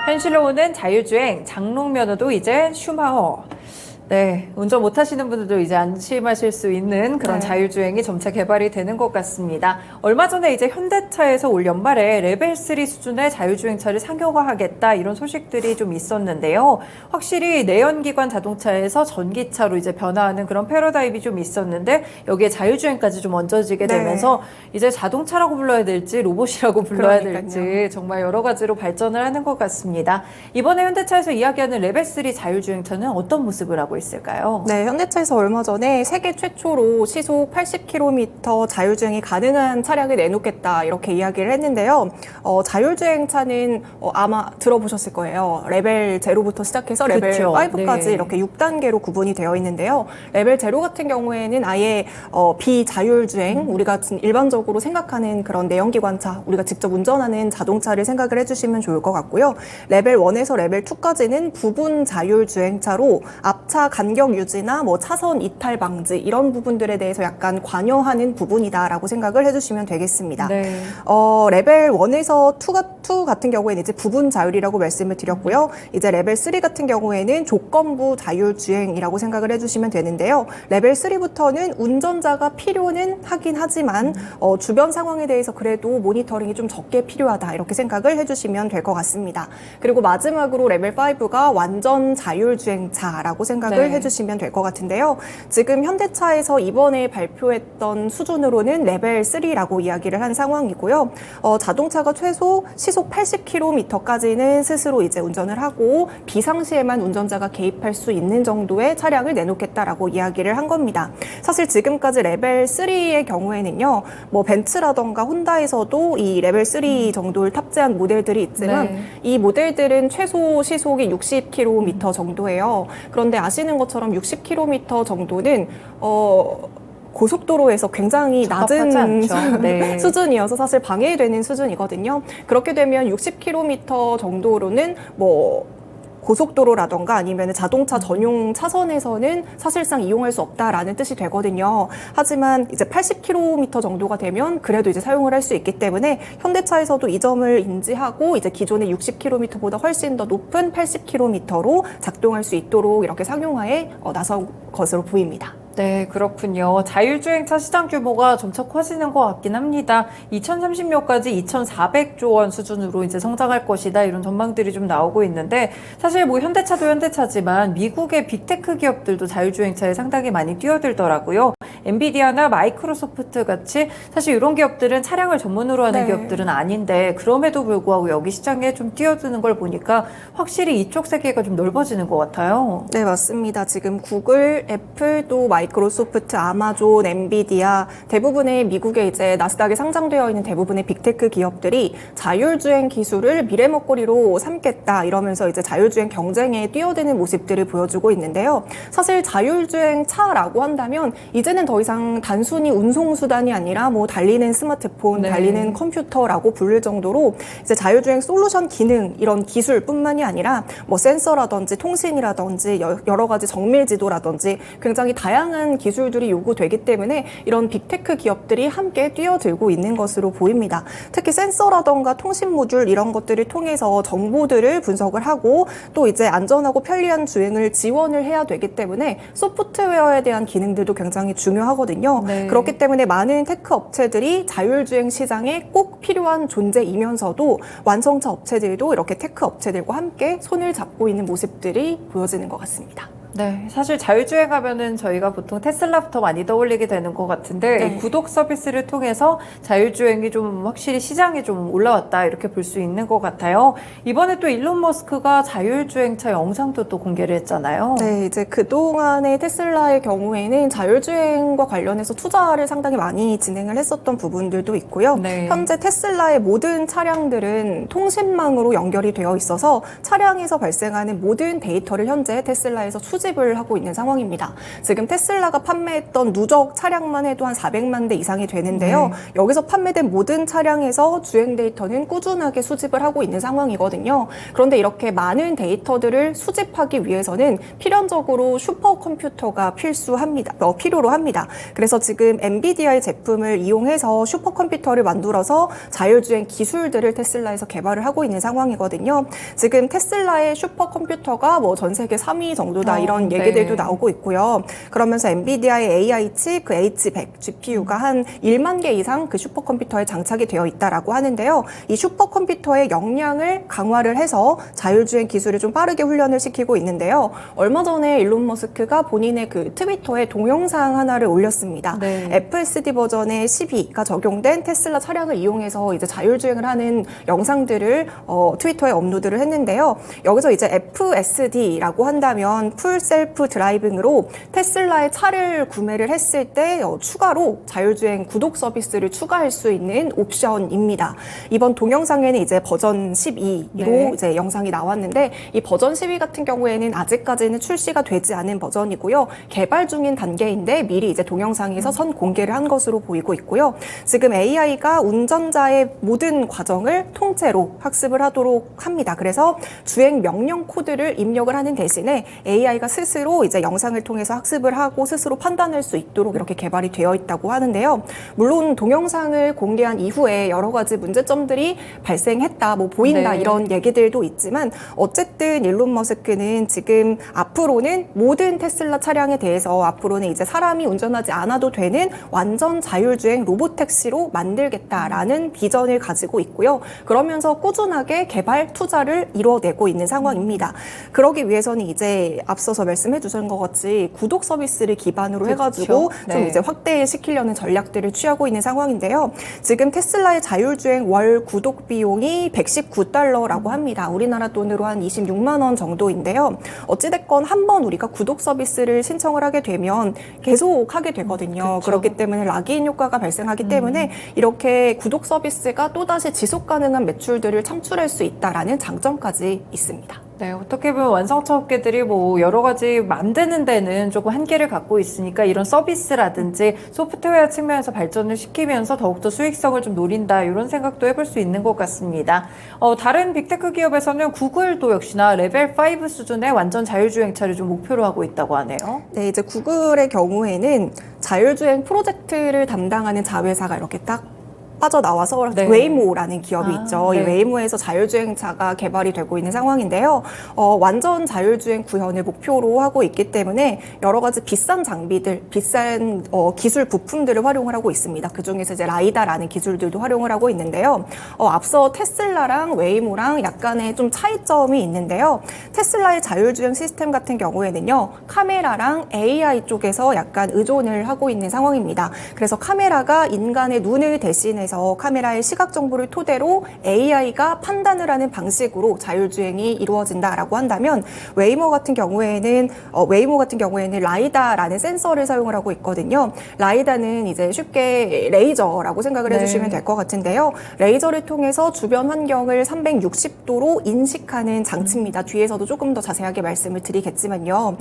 현실로 오는 자율주행, 장롱면허도 이제 슈마허. 네, 운전 못하시는 분들도 이제 안심하실 수 있는 그런 자율주행이 점차 개발이 되는 것 같습니다. 얼마 전에 이제 현대차에서 올 연말에 레벨3 수준의 자율주행차를 상용화하겠다 이런 소식들이 좀 있었는데요. 확실히 내연기관 자동차에서 전기차로 이제 변화하는 그런 패러다임이 좀 있었는데 여기에 자율주행까지 좀 얹어지게 되면서 이제 자동차라고 불러야 될지 로봇이라고 불러야 될지 정말 여러 가지로 발전을 하는 것 같습니다. 이번에 현대차에서 이야기하는 레벨3 자율주행차는 어떤 모습을 하고 있을까요? 네, 현대차에서 얼마 전에 세계 최초로 시속 80km 자율주행이 가능한 차량을 내놓겠다 이렇게 이야기를 했는데요. 자율주행차는 아마 들어보셨을 거예요. 레벨 0부터 시작해서 레벨 5까지 이렇게 6단계로 구분이 되어 있는데요. 레벨 0 같은 경우에는 아예 비자율주행, 우리가 일반적으로 생각하는 그런 내연기관차, 우리가 직접 운전하는 자동차를 생각을 해주시면 좋을 것 같고요. 레벨 1에서 레벨 2까지는 부분 자율주행차로 앞차 간격 유지나 뭐 차선 이탈 방지 이런 부분들에 대해서 약간 관여하는 부분이다라고 생각을 해주시면 되겠습니다. 레벨 1에서 2 같은 경우에는 이제 부분 자율이라고 말씀을 드렸고요. 이제 레벨 3 같은 경우에는 조건부 자율주행이라고 생각을 해주시면 되는데요. 레벨 3부터는 운전자가 필요는 하긴 하지만 주변 상황에 대해서 그래도 모니터링이 좀 적게 필요하다 이렇게 생각을 해주시면 될 것 같습니다. 그리고 마지막으로 레벨 5가 완전 자율주행차라고 생각을 해주시면 될 것 같은데요. 지금 현대차에서 이번에 발표했던 수준으로는 레벨 3라고 이야기를 한 상황이고요. 자동차가 최소 시속 80km까지는 스스로 이제 운전을 하고 비상시에만 운전자가 개입할 수 있는 정도의 차량을 내놓겠다라고 이야기를 한 겁니다. 사실 지금까지 레벨 3의 경우에는요, 뭐 벤츠라던가 혼다에서도 이 레벨 3 정도를 탑재한 모델들이 있지만 이 모델들은 최소 시속이 60km 정도예요. 그런데 아시는 것처럼 60km 정도는 고속도로에서 굉장히 낮은 수준이어서 사실 방해되는 수준이거든요. 그렇게 되면 60km 정도로는 뭐 고속도로라던가 아니면 자동차 전용 차선에서는 사실상 이용할 수 없다라는 뜻이 되거든요. 하지만 이제 80km 정도가 되면 그래도 이제 사용을 할 수 있기 때문에 현대차에서도 이 점을 인지하고 이제 기존의 60km보다 훨씬 더 높은 80km로 작동할 수 있도록 이렇게 상용화에 나선 것으로 보입니다. 네, 그렇군요. 자율주행차 시장 규모가 점차 커지는 것 같긴 합니다. 2030년까지 2,400조 원 수준으로 이제 성장할 것이다 이런 전망들이 좀 나오고 있는데 사실 뭐 현대차도 현대차지만 미국의 빅테크 기업들도 자율주행차에 상당히 많이 뛰어들더라고요. 엔비디아나 마이크로소프트 같이 사실 이런 기업들은 차량을 전문으로 하는 기업들은 아닌데 그럼에도 불구하고 여기 시장에 좀 뛰어드는 걸 보니까 확실히 이쪽 세계가 좀 넓어지는 것 같아요. 네, 맞습니다. 지금 구글, 애플, 또 마이크로소프트, 아마존, 엔비디아 대부분의 미국에 이제 나스닥에 상장되어 있는 대부분의 빅테크 기업들이 자율주행 기술을 미래 먹거리로 삼겠다 이러면서 이제 자율주행 경쟁에 뛰어드는 모습들을 보여주고 있는데요. 사실 자율주행 차라고 한다면 이제는 더 이상 단순히 운송수단이 아니라 뭐 달리는 스마트폰, 달리는 컴퓨터라고 부를 정도로 이제 자율주행 솔루션 기능 이런 기술뿐만이 아니라 뭐 센서라든지 통신이라든지 여러 가지 정밀 지도라든지 굉장히 다양한 기술들이 요구되기 때문에 이런 빅테크 기업들이 함께 뛰어들고 있는 것으로 보입니다. 특히 센서라던가 통신 모듈 이런 것들을 통해서 정보들을 분석을 하고 또 이제 안전하고 편리한 주행을 지원을 해야 되기 때문에 소프트웨어에 대한 기능들도 굉장히 중요하거든요. 그렇기 때문에 많은 테크 업체들이 자율주행 시장에 꼭 필요한 존재이면서도 완성차 업체들도 이렇게 테크 업체들과 함께 손을 잡고 있는 모습들이 보여지는 것 같습니다. 네, 사실 자율주행 하면은 저희가 보통 테슬라부터 많이 떠올리게 되는 것 같은데 이 구독 서비스를 통해서 자율주행이 좀 확실히 시장에 좀 올라왔다 이렇게 볼 수 있는 것 같아요. 이번에 또 일론 머스크가 자율주행차 영상도 또 공개를 했잖아요. 네, 이제 그동안의 테슬라의 경우에는 자율주행과 관련해서 투자를 상당히 많이 진행을 했었던 부분들도 있고요. 현재 테슬라의 모든 차량들은 통신망으로 연결이 되어 있어서 차량에서 발생하는 모든 데이터를 현재 테슬라에서 수집 수집을 하고 있는 상황입니다. 지금 테슬라가 판매했던 누적 차량만 해도 한 400만 대 이상이 되는데요. 여기서 판매된 모든 차량에서 주행 데이터는 꾸준하게 수집을 하고 있는 상황이거든요. 그런데 이렇게 많은 데이터들을 수집하기 위해서는 필연적으로 슈퍼컴퓨터가 필요로 합니다. 그래서 지금 엔비디아의 제품을 이용해서 슈퍼컴퓨터를 만들어서 자율주행 기술들을 테슬라에서 개발을 하고 있는 상황이거든요. 지금 테슬라의 슈퍼컴퓨터가 뭐 전 세계 3위 정도다 이런 얘기들도 나오고 있고요. 그러면서 엔비디아의 AI 칩, 그 H100 GPU가 한 1만 개 이상 그 슈퍼컴퓨터에 장착이 되어 있다라고 하는데요. 이 슈퍼컴퓨터의 역량을 강화를 해서 자율주행 기술을 좀 빠르게 훈련을 시키고 있는데요. 얼마 전에 일론 머스크가 본인의 그 트위터에 동영상 하나를 올렸습니다. FSD 버전의 12가 적용된 테슬라 차량을 이용해서 이제 자율주행을 하는 영상들을 트위터에 업로드를 했는데요. 여기서 이제 FSD라고 한다면 풀 셀프 드라이빙으로 테슬라의 차를 구매를 했을 때 추가로 자율주행 구독 서비스를 추가할 수 있는 옵션입니다. 이번 동영상에는 이제 버전 12로 이제 영상이 나왔는데 이 버전 12 같은 경우에는 아직까지는 출시가 되지 않은 버전이고요. 개발 중인 단계인데 미리 이제 동영상에서 선 공개를 한 것으로 보이고 있고요. 지금 AI가 운전자의 모든 과정을 통째로 학습을 하도록 합니다. 그래서 주행 명령 코드를 입력을 하는 대신에 AI가 스스로 이제 영상을 통해서 학습을 하고 스스로 판단할 수 있도록 이렇게 개발이 되어 있다고 하는데요. 물론 동영상을 공개한 이후에 여러 가지 문제점들이 발생했다, 뭐 보인다 이런 얘기들도 있지만 어쨌든 일론 머스크는 지금 앞으로는 모든 테슬라 차량에 대해서 앞으로는 이제 사람이 운전하지 않아도 되는 완전 자율주행 로보택시로 만들겠다라는 비전을 가지고 있고요. 그러면서 꾸준하게 개발 투자를 이뤄내고 있는 상황입니다. 그러기 위해서는 이제 앞서서 말씀해 주신 것 같이 구독 서비스를 기반으로 해가지고 좀 이제 확대시키려는 전략들을 취하고 있는 상황인데요. 지금 테슬라의 자율주행 월 구독 비용이 $119라고 합니다. 우리나라 돈으로 한 26만 원 정도인데요. 어찌됐건 한 번 우리가 구독 서비스를 신청을 하게 되면 계속 하게 되거든요. 그렇기 때문에 락인 효과가 발생하기 때문에 이렇게 구독 서비스가 또다시 지속 가능한 매출들을 창출할 수 있다라는 장점까지 있습니다. 네, 어떻게 보면 완성차 업계들이 뭐 여러 가지 만드는 데는 조금 한계를 갖고 있으니까 이런 서비스라든지 소프트웨어 측면에서 발전을 시키면서 더욱더 수익성을 좀 노린다 이런 생각도 해볼 수 있는 것 같습니다. 다른 빅테크 기업에서는 구글도 역시나 레벨 5 수준의 완전 자율주행차를 좀 목표로 하고 있다고 하네요. 네, 이제 구글의 경우에는 자율주행 프로젝트를 담당하는 자회사가 이렇게 딱 빠져나와서 웨이모라는 기업이 있죠. 이 웨이모에서 자율주행차가 개발이 되고 있는 상황인데요. 완전 자율주행 구현을 목표로 하고 있기 때문에 여러 가지 비싼 장비들, 비싼 기술 부품들을 활용을 하고 있습니다. 그중에서 이제 라이다라는 기술들도 활용을 하고 있는데요. 앞서 테슬라랑 웨이모랑 약간의 좀 차이점이 있는데요. 테슬라의 자율주행 시스템 같은 경우에는요. 카메라랑 AI 쪽에서 약간 의존을 하고 있는 상황입니다. 그래서 카메라가 인간의 눈을 대신해 카메라의 시각 정보를 토대로 AI가 판단을 하는 방식으로 자율주행이 이루어진다라고 한다면 웨이모 같은 경우에는 라이다라는 센서를 사용을 하고 있거든요. 라이다는 이제 쉽게 레이저라고 생각을 해주시면 될 것 같은데요. 레이저를 통해서 주변 환경을 360도로 인식하는 장치입니다. 뒤에서도 조금 더 자세하게 말씀을 드리겠지만요.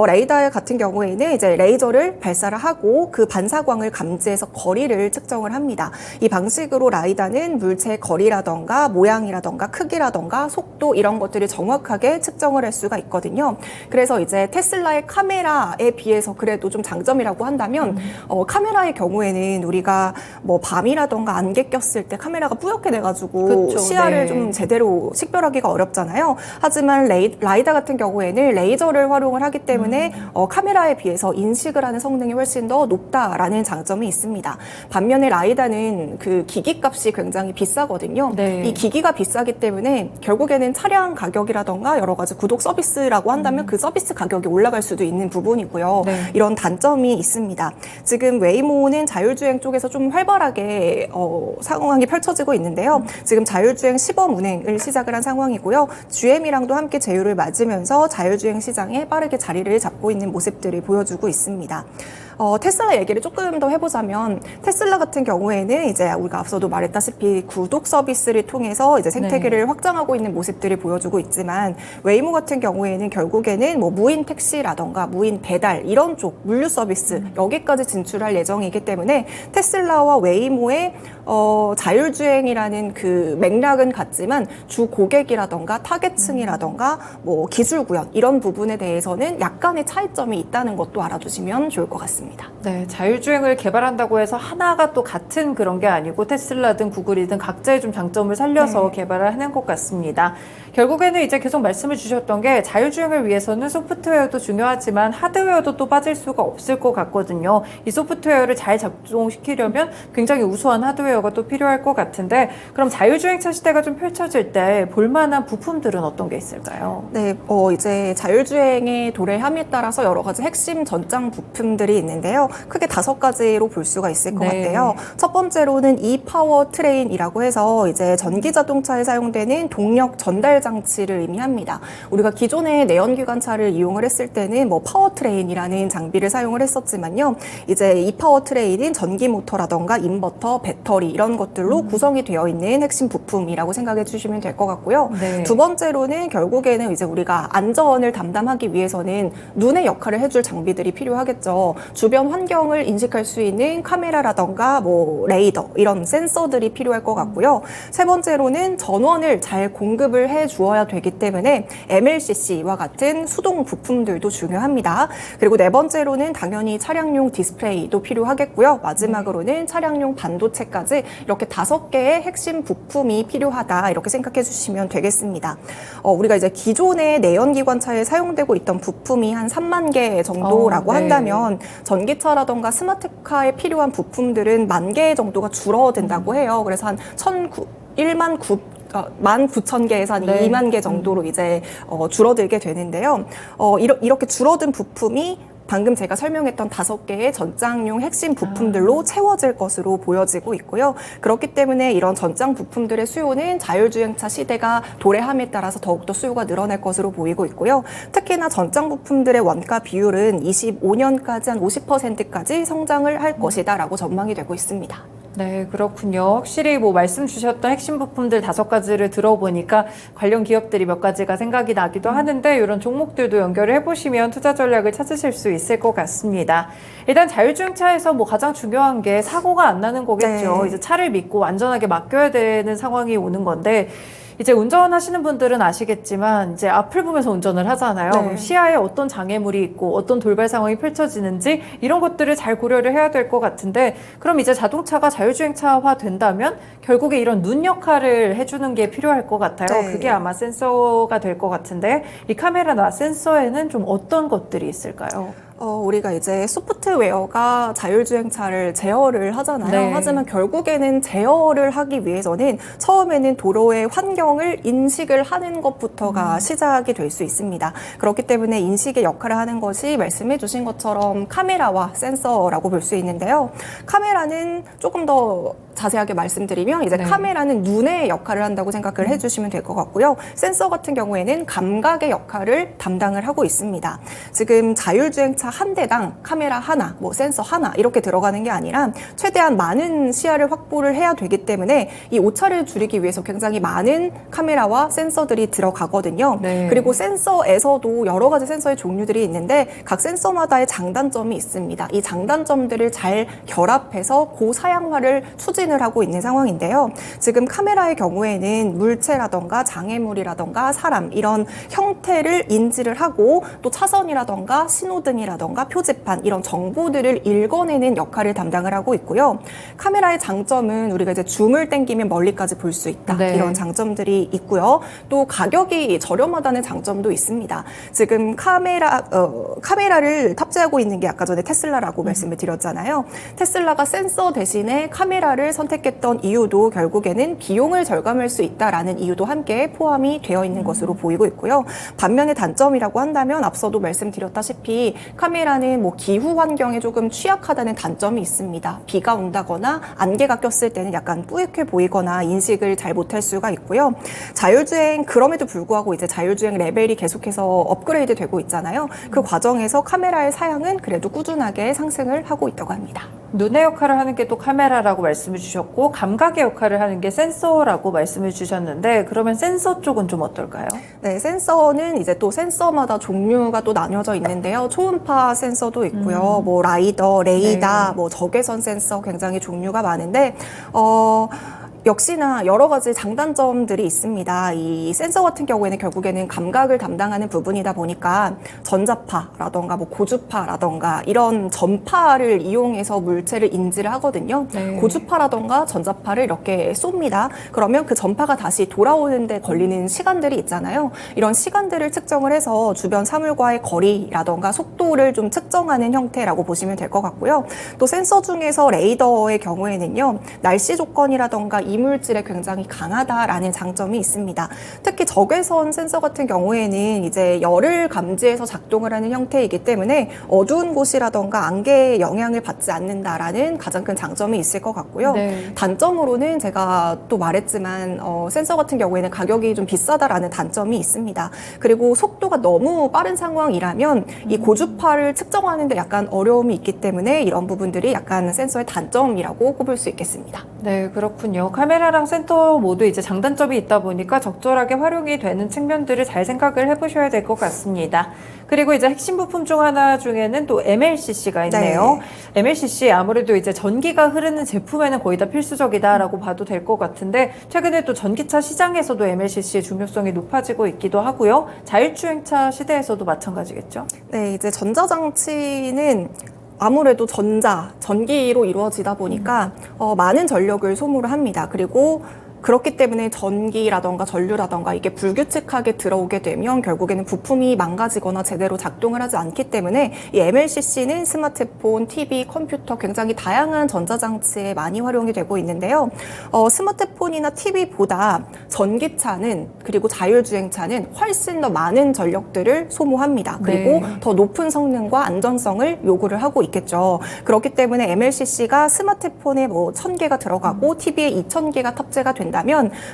레이더 같은 경우에는 이제 레이저를 발사를 하고 그 반사광을 감지해서 거리를 측정을 합니다. 이 방식으로 라이다는 물체의 거리라던가 모양이라던가 크기라던가 속도 이런 것들을 정확하게 측정을 할 수가 있거든요. 그래서 이제 테슬라의 카메라에 비해서 그래도 좀 장점이라고 한다면 카메라의 경우에는 우리가 뭐 밤이라던가 안개 꼈을 때 카메라가 뿌옇게 돼가지고 시야를 좀 제대로 식별하기가 어렵잖아요. 하지만 라이다 같은 경우에는 레이저를 활용을 하기 때문에 카메라에 비해서 인식을 하는 성능이 훨씬 더 높다라는 장점이 있습니다. 반면에 라이다는 그 기기 값이 굉장히 비싸거든요. 이 기기가 비싸기 때문에 결국에는 차량 가격이라던가 여러 가지 구독 서비스라고 한다면 그 서비스 가격이 올라갈 수도 있는 부분이고요. 이런 단점이 있습니다. 지금 웨이모는 자율주행 쪽에서 좀 활발하게 상황이 펼쳐지고 있는데요. 지금 자율주행 시범 운행을 시작을 한 상황이고요. GM이랑도 함께 제휴를 맺으면서 자율주행 시장에 빠르게 자리를 잡고 있는 모습들을 보여주고 있습니다. 테슬라 얘기를 조금 더 해보자면 테슬라 같은 경우에는 이제 우리가 앞서도 말했다시피 구독 서비스를 통해서 이제 생태계를 확장하고 있는 모습들을 보여주고 있지만 웨이모 같은 경우에는 결국에는 뭐 무인 택시라던가 무인 배달 이런 쪽 물류 서비스 여기까지 진출할 예정이기 때문에 테슬라와 웨이모의 자율주행이라는 그 맥락은 같지만 주 고객이라던가 타겟층이라던가 뭐 기술 구현 이런 부분에 대해서는 약간의 차이점이 있다는 것도 알아두시면 좋을 것 같습니다. 네, 자율주행을 개발한다고 해서 하나가 또 같은 그런 게 아니고 테슬라든 구글이든 각자의 좀 장점을 살려서 개발을 하는 것 같습니다. 결국에는 이제 계속 말씀을 주셨던 게 자율주행을 위해서는 소프트웨어도 중요하지만 하드웨어도 또 빠질 수가 없을 것 같거든요. 이 소프트웨어를 잘 작동시키려면 굉장히 우수한 하드웨어가 또 필요할 것 같은데 그럼 자율주행차 시대가 좀 펼쳐질 때 볼만한 부품들은 어떤 게 있을까요? 네, 이제 자율주행의 도래함에 따라서 여러 가지 핵심 전장 부품들이 있는데요. 크게 5가지로 볼 수가 있을 것 같아요. 첫 번째로는 이파워 트레인이라고 해서 이제 전기 자동차에 사용되는 동력 전달 장치를 의미합니다. 우리가 기존의 내연기관차를 이용을 했을 때는 뭐 파워 트레인이라는 장비를 사용을 했었지만요. 이제 이 파워 트레인은 전기 모터라던가 인버터, 배터리 이런 것들로 구성이 되어 있는 핵심 부품이라고 생각해 주시면 될 것 같고요. 두 번째로는 결국에는 이제 우리가 안전을 담당하기 위해서는 눈의 역할을 해줄 장비들이 필요하겠죠. 주변 환경을 인식할 수 있는 카메라라던가 뭐 레이더 이런 센서들이 필요할 것 같고요. 세 번째로는 전원을 잘 공급을 해 주어야 되기 때문에 MLCC와 같은 수동 부품들도 중요합니다. 그리고 네 번째로는 당연히 차량용 디스플레이도 필요하겠고요. 마지막으로는 차량용 반도체까지 이렇게 5개의 핵심 부품이 필요하다 이렇게 생각해 주시면 되겠습니다. 우리가 이제 기존의 내연기관차에 사용되고 있던 부품이 한 3만 개 정도라고 한다면 전기차라던가 스마트카에 필요한 부품들은 1만 개 정도가 줄어든다고 해요. 그래서 한 19,000개에서 한 2만 개 정도로 이제 줄어들게 되는데요. 이렇게 줄어든 부품이 방금 제가 설명했던 5개의 전장용 핵심 부품들로 채워질 것으로 보여지고 있고요. 그렇기 때문에 이런 전장 부품들의 수요는 자율주행차 시대가 도래함에 따라서 더욱더 수요가 늘어날 것으로 보이고 있고요. 특히나 전장 부품들의 원가 비율은 25년까지 한 50%까지 성장을 할 것이다라고 전망이 되고 있습니다. 네, 그렇군요. 확실히 뭐 말씀 주셨던 핵심 부품들 5가지를 들어보니까 관련 기업들이 몇 가지가 생각이 나기도 하는데 이런 종목들도 연결을 해보시면 투자 전략을 찾으실 수 있을 것 같습니다. 일단 자율주행차에서 뭐 가장 중요한 게 사고가 안 나는 거겠죠. 이제 차를 믿고 안전하게 맡겨야 되는 상황이 오는 건데 이제 운전하시는 분들은 아시겠지만 이제 앞을 보면서 운전을 하잖아요. 그럼 시야에 어떤 장애물이 있고 어떤 돌발 상황이 펼쳐지는지 이런 것들을 잘 고려를 해야 될 것 같은데 그럼 이제 자동차가 자율주행차화 된다면 결국에 이런 눈 역할을 해주는 게 필요할 것 같아요. 그게 아마 센서가 될 것 같은데 이 카메라나 센서에는 좀 어떤 것들이 있을까요? 우리가 이제 소프트웨어가 자율주행차를 제어를 하잖아요. 하지만 결국에는 제어를 하기 위해서는 처음에는 도로의 환경을 인식을 하는 것부터가 시작이 될 수 있습니다. 그렇기 때문에 인식의 역할을 하는 것이 말씀해 주신 것처럼 카메라와 센서라고 볼 수 있는데요. 카메라는 조금 더 자세하게 말씀드리면 이제 카메라는 눈의 역할을 한다고 생각을 해주시면 될 것 같고요. 센서 같은 경우에는 감각의 역할을 담당을 하고 있습니다. 지금 자율주행차 한 대당 카메라 하나, 뭐 센서 하나 이렇게 들어가는 게 아니라 최대한 많은 시야를 확보를 해야 되기 때문에 이 오차를 줄이기 위해서 굉장히 많은 카메라와 센서들이 들어가거든요. 그리고 센서에서도 여러 가지 센서의 종류들이 있는데 각 센서마다의 장단점이 있습니다. 이 장단점들을 잘 결합해서 고사양화를 추진을 하고 있는 상황인데요. 지금 카메라의 경우에는 물체라던가 장애물이라던가 사람 이런 형태를 인지를 하고 또 차선이라던가 신호등이라던가 표지판 이런 정보들을 읽어내는 역할을 담당을 하고 있고요. 카메라의 장점은 우리가 이제 줌을 당기면 멀리까지 볼 수 있다. 이런 장점들이 있고요. 또 가격이 저렴하다는 장점도 있습니다. 지금 카메라를 탑재하고 있는 게 아까 전에 테슬라라고 말씀을 드렸잖아요. 테슬라가 센서 대신에 카메라를 선택했던 이유도 결국에는 비용을 절감할 수 있다라는 이유도 함께 포함이 되어 있는 것으로 보이고 있고요. 반면에 단점이라고 한다면 앞서도 말씀드렸다시피 카메라는 뭐 기후 환경에 조금 취약하다는 단점이 있습니다. 비가 온다거나 안개가 꼈을 때는 약간 뿌옇게 보이거나 인식을 잘 못할 수가 있고요. 자율주행 그럼에도 불구하고 이제 자율주행 레벨이 계속해서 업그레이드 되고 있잖아요. 그 과정에서 카메라의 사양은 그래도 꾸준하게 상승을 하고 있다고 합니다. 눈의 역할을 하는 게 또 카메라라고 말씀을 주셨고 감각의 역할을 하는 게 센서라고 말씀을 주셨는데 그러면 센서 쪽은 좀 어떨까요? 네, 센서는 이제 또 센서마다 종류가 또 나뉘어져 있는데요. 초음파 센서도 있고요. 뭐 라이더, 레이더, 네. 뭐 적외선 센서 굉장히 종류가 많은데 역시나 여러 가지 장단점들이 있습니다. 이 센서 같은 경우에는 결국에는 감각을 담당하는 부분이다 보니까 전자파라던가 뭐 고주파라던가 이런 전파를 이용해서 물체를 인지를 하거든요. 네. 고주파라던가 전자파를 이렇게 쏩니다. 그러면 그 전파가 다시 돌아오는데 걸리는 시간들이 있잖아요. 이런 시간들을 측정을 해서 주변 사물과의 거리라던가 속도를 좀 측정하는 형태라고 보시면 될 것 같고요. 또 센서 중에서 레이더의 경우에는요. 날씨 조건이라던가 이물질에 굉장히 강하다라는 장점이 있습니다. 특히 적외선 센서 같은 경우에는 이제 열을 감지해서 작동을 하는 형태이기 때문에 어두운 곳이라던가 안개의 영향을 받지 않는다라는 가장 큰 장점이 있을 것 같고요. 네. 단점으로는 제가 또 말했지만 센서 같은 경우에는 가격이 좀 비싸다라는 단점이 있습니다. 그리고 속도가 너무 빠른 상황이라면 이 고주파를 측정하는 데 약간 어려움이 있기 때문에 이런 부분들이 약간 센서의 단점이라고 꼽을 수 있겠습니다. 네, 그렇군요. 카메라랑 센터 모두 이제 장단점이 있다 보니까 적절하게 활용이 되는 측면들을 잘 생각을 해보셔야 될 것 같습니다. 그리고 이제 핵심 부품 중 하나 중에는 또 MLCC가 있네요. 네. MLCC 아무래도 이제 전기가 흐르는 제품에는 거의 다 필수적이다라고 봐도 될 것 같은데 최근에 또 전기차 시장에서도 MLCC의 중요성이 높아지고 있기도 하고요. 자율주행차 시대에서도 마찬가지겠죠? 네, 이제 전자장치는 아무래도 전기로 이루어지다 보니까 많은 전력을 소모를 합니다. 그리고 그렇기 때문에 전기라던가 전류라던가 이게 불규칙하게 들어오게 되면 결국에는 부품이 망가지거나 제대로 작동을 하지 않기 때문에 이 MLCC는 스마트폰, TV, 컴퓨터 굉장히 다양한 전자장치에 많이 활용이 되고 있는데요. 스마트폰이나 TV보다 전기차는 그리고 자율주행차는 훨씬 더 많은 전력들을 소모합니다. 그리고 네. 더 높은 성능과 안전성을 요구를 하고 있겠죠. 그렇기 때문에 MLCC가 스마트폰에 뭐 1000개가 들어가고 TV에 2000개가 탑재가 된다면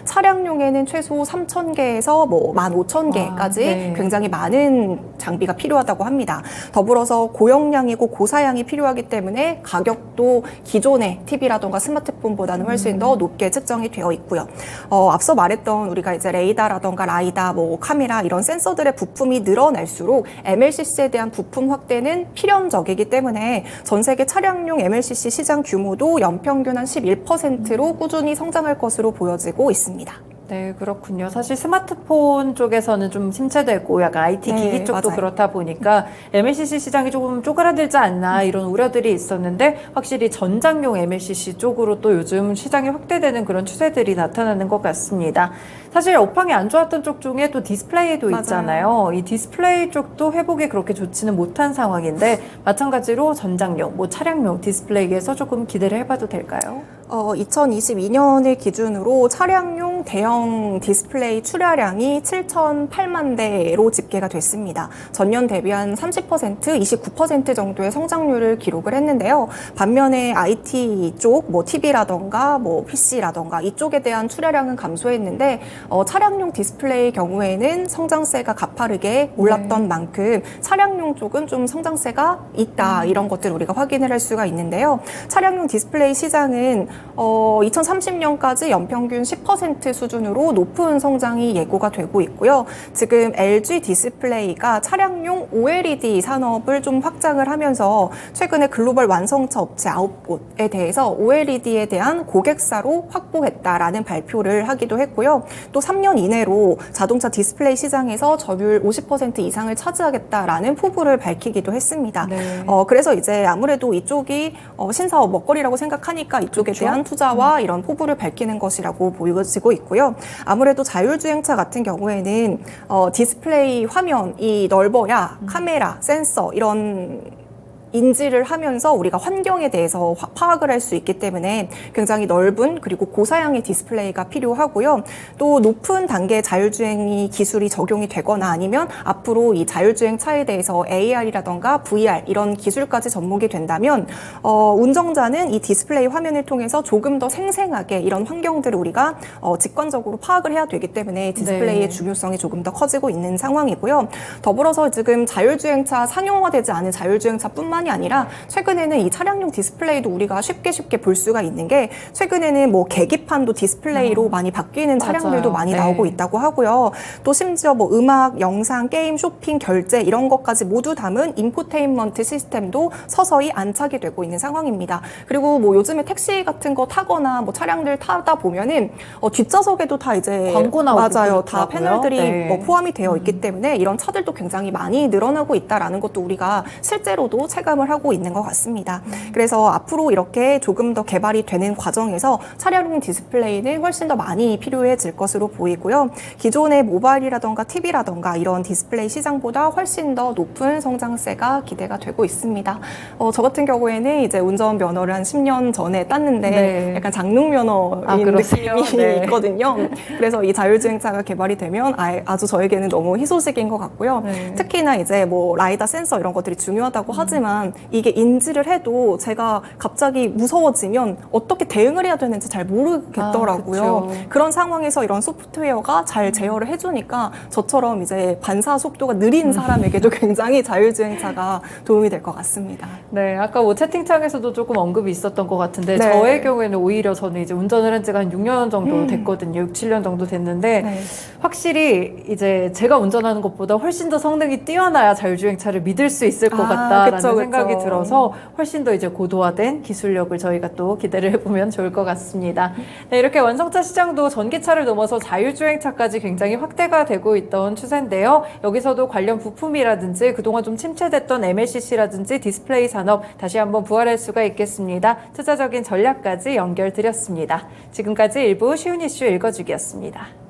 차량용에는 최소 3000개에서 뭐 15000개까지 네. 굉장히 많은 장비가 필요하다고 합니다. 더불어서 고용량이고 고사양이 필요하기 때문에 가격도 기존의 TV라던가 스마트폰보다는 훨씬 더 높게 측정이 되어 있고요. 앞서 말했던 우리가 이제 레이더라던가 라이더, 뭐 카메라 이런 센서들의 부품이 늘어날수록 MLCC에 대한 부품 확대는 필연적이기 때문에 전 세계 차량용 MLCC 시장 규모도 연평균 한 11%로 꾸준히 성장할 것으로 보여지고 있습니다. 네, 그렇군요. 사실 스마트폰 쪽에서는 좀 침체되고 약간 IT 네, 기기 쪽도 맞아요. 그렇다 보니까 MLCC 시장이 조금 쪼그라들지 않나 이런 우려들이 있었는데 확실히 전장용 MLCC 쪽으로 또 요즘 시장이 확대되는 그런 추세들이 나타나는 것 같습니다. 사실 업황이 안 좋았던 쪽 중에 또 디스플레이도 맞아요. 있잖아요. 이 디스플레이 쪽도 회복이 그렇게 좋지는 못한 상황인데 마찬가지로 전장용, 뭐 차량용 디스플레이에서 조금 기대를 해봐도 될까요? 2022년을 기준으로 차량용 대형 디스플레이 출하량이 7,008만 대로 집계가 됐습니다. 전년 대비 한 30%, 29% 정도의 성장률을 기록을 했는데요. 반면에 IT 쪽, 뭐 TV라던가 뭐 PC라던가 이쪽에 대한 출하량은 감소했는데 차량용 디스플레이 경우에는 성장세가 가파르게 올랐던 만큼 차량용 쪽은 좀 성장세가 있다 이런 것들 우리가 확인을 할 수가 있는데요. 차량용 디스플레이 시장은 2030년까지 연평균 10% 수준으로 높은 성장이 예고가 되고 있고요. 지금 LG 디스플레이가 차량용 OLED 산업을 좀 확장을 하면서 최근에 글로벌 완성차 업체 9곳에 대해서 OLED에 대한 고객사로 확보했다라는 발표를 하기도 했고요. 또 3년 이내로 자동차 디스플레이 시장에서 점유율 50% 이상을 차지하겠다라는 포부를 밝히기도 했습니다. 네. 그래서 이제 아무래도 이쪽이 신사업 먹거리라고 생각하니까 이쪽에 그렇죠? 대한 투자와 이런 포부를 밝히는 것이라고 보여지고 있고요. 아무래도 자율주행차 같은 경우에는 디스플레이 화면이 넓어야 카메라, 센서 이런 인지를 하면서 우리가 환경에 대해서 파악을 할 수 있기 때문에 굉장히 넓은 그리고 고사양의 디스플레이가 필요하고요. 또 높은 단계 자율주행이 기술이 적용이 되거나 아니면 앞으로 이 자율주행 차에 대해서 AR이라던가 VR 이런 기술까지 접목이 된다면 운전자는 이 디스플레이 화면을 통해서 조금 더 생생하게 이런 환경들을 우리가 직관적으로 파악을 해야 되기 때문에 디스플레이의 네. 중요성이 조금 더 커지고 있는 상황이고요. 더불어서 지금 자율주행차 상용화되지 않은 자율주행차뿐만이 아니라 최근에는 이 차량용 디스플레이도 우리가 쉽게 볼 수가 있는 게 최근에는 뭐 계기판도 디스플레이로 많이 바뀌는 차량들도 맞아요. 많이 네. 나오고 있다고 하고요. 또 심지어 뭐 음악, 영상, 게임, 쇼핑, 결제 이런 것까지 모두 담은 인포테인먼트 시스템도 서서히 안착이 되고 있는 상황입니다. 그리고 뭐 요즘에 택시 같은 거 타거나 뭐 차량들 타다 보면은 뒷좌석에도 다 이제 광고 나오고 맞아요. 다 그렇더라고요. 패널들이 네. 뭐 포함이 되어 있기 때문에 이런 차들도 굉장히 많이 늘어나고 있다라는 것도 우리가 실제로도 체감을 하고 있는 것 같습니다. 그래서 앞으로 이렇게 조금 더 개발이 되는 과정에서 차량용 디스플레이는 훨씬 더 많이 필요해질 것으로 보이고요. 기존의 모바일이라던가 TV라던가 이런 디스플레이 시장보다 훨씬 더 높은 성장세가 기대가 되고 있습니다. 저 같은 경우에는 이제 운전면허를 한 10년 전에 땄는데 네. 약간 장롱면허인 그렇군요. 느낌이 네. 있거든요. 그래서 이 자율주행차가 개발이 되면 아주 저에게는 너무 희소식인 것 같고요. 네. 특히나 이제 뭐 라이다 센서 이런 것들이 중요하다고 하지만 이게 인지를 해도 제가 갑자기 무서워지면 어떻게 대응을 해야 되는지 잘 모르겠더라고요. 그쵸. 그런 상황에서 이런 소프트웨어가 잘 제어를 해주니까 저처럼 이제 반사 속도가 느린 사람에게도 굉장히 자율주행차가 도움이 될 것 같습니다. 네, 아까 뭐 채팅창에서도 조금 언급이 있었던 것 같은데 네. 저의 경우에는 오히려 저는 이제 운전을 한 지가 한 6년 정도 됐거든요. 6, 7년 정도 됐는데 네. 확실히 이제 제가 운전하는 것보다 훨씬 더 성능이 뛰어나야 자율주행차를 믿을 수 있을 것 같다라는 그쵸. 생각이 들어서 훨씬 더 이제 고도화된 기술력을 저희가 또 기대를 해보면 좋을 것 같습니다. 네, 이렇게 완성차 시장도 전기차를 넘어서 자율주행차까지 굉장히 확대가 되고 있던 추세인데요. 여기서도 관련 부품이라든지 그동안 좀 침체됐던 MLCC라든지 디스플레이 산업 다시 한번 부활할 수가 있겠습니다. 투자적인 전략까지 연결드렸습니다. 지금까지 일부 쉬운 이슈 읽어주기였습니다.